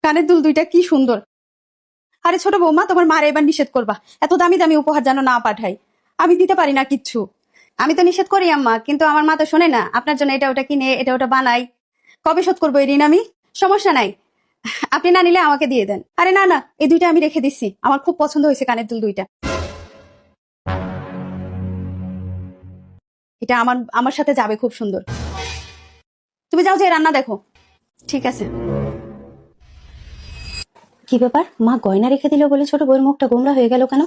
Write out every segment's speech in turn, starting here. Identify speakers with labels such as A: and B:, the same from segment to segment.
A: কানের দুল দুইটা কি সুন্দর। আরে ছোট বৌমা, তোমার মারে এবার নিষেধ করবা, এত দামি দামি উপহার যেন না পাঠাই, আমি দিতে পারি না কিচ্ছু। আমি তো নিষেধ করি আম্মা, কিন্তু আমার মা তো শোনে না। আপনার জন্য এটা ওটা কিনে এটা ওটা বানাই, কবে শোধ করবো এই ঋণ আমি? সমস্যা নাই, আপনি না নিলে আমাকে দিয়ে দেন। আরে না না, এই দুইটা আমি রেখে দিচ্ছি, আমার খুব পছন্দ হয়েছে কানের দুল দুইটা। এটা আমার আমার সাথে যাবে, খুব সুন্দর। তুমি যাও, যে রান্না দেখো। ঠিক আছে।
B: কি ব্যাপার, মা গয়না রেখে দিল বলে ছোট বউয়ের মুখটা গোমরা হয়ে গেল কেন?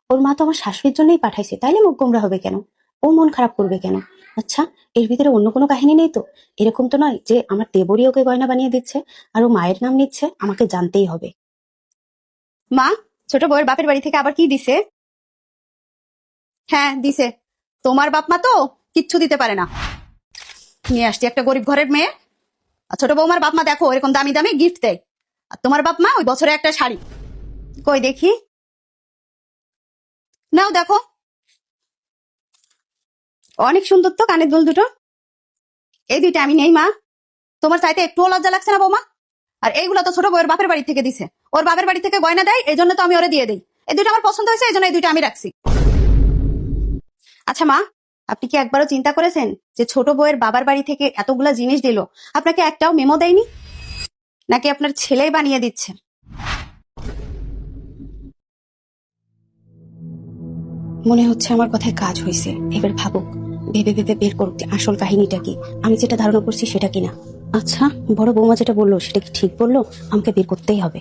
B: ওর মা তো আমার শাশুড়ির জন্যই পাঠাইছে, তাইলে মুখ গোমরা হবে কেন? ও মন খারাপ করবে কেন? আচ্ছা, এর ভিতরে অন্য কোনো কাহিনী নেই তো? এরকম তো নয় যে আমার দেবরই ওকে গয়না বানিয়ে দিচ্ছে আর ও মায়ের নাম নিচ্ছে, আমাকে জানতেই হবে।
A: মা, ছোট বউয়ের বাপের বাড়ি থেকে আবার কি দিছে? হ্যাঁ দিছে, তোমার বাপ মা তো কিচ্ছু দিতে পারে না। নিয়ে আসছি একটা গরিব ঘরের মেয়ে। আর ছোট বৌমার বাপ মা দেখো এরকম দামি দামি গিফট দেয়, আর তোমার বাপ মা ওই বছরে একটা শাড়ি। কই দেখি, নাও দেখো, অনেক সুন্দর তো কানের দুল দুটো। এই দুইটা আমি নেই মা, তোমার চাইতে একটুও লজ্জা লাগছে না বৌমা? আর এইগুলো তো ছোট বউয়ের বাপের বাড়ি থেকে দিছে, ওর বাপের বাড়ি থেকে গয়না দেয়, এই জন্য তো আমি ওরে দিয়ে দিই। এই দুইটা আমার পছন্দ হয়েছে, এই জন্য এই দুইটা আমি রাখছি। আচ্ছা মা, আপনি কি একবারও চিন্তা করেছেন যে ছোট বউয়ের বাবার বাড়ি থেকে এতগুলা জিনিস দিল, আপনাকে একটাও মেমো দেয়নি? নাকি আপনার ছেলেই বানিয়ে দিচ্ছে?
B: মনে হচ্ছে আমার কথায় কাজ হয়েছে, এবার ভাবুক, ভেবে ভেবে বের করুক যে আসল কাহিনীটা কি, আমি যেটা ধারণা করছি সেটা কিনা। আচ্ছা, বড় বৌমা যেটা বললো সেটা কি ঠিক বললো? আমাকে বের করতেই হবে।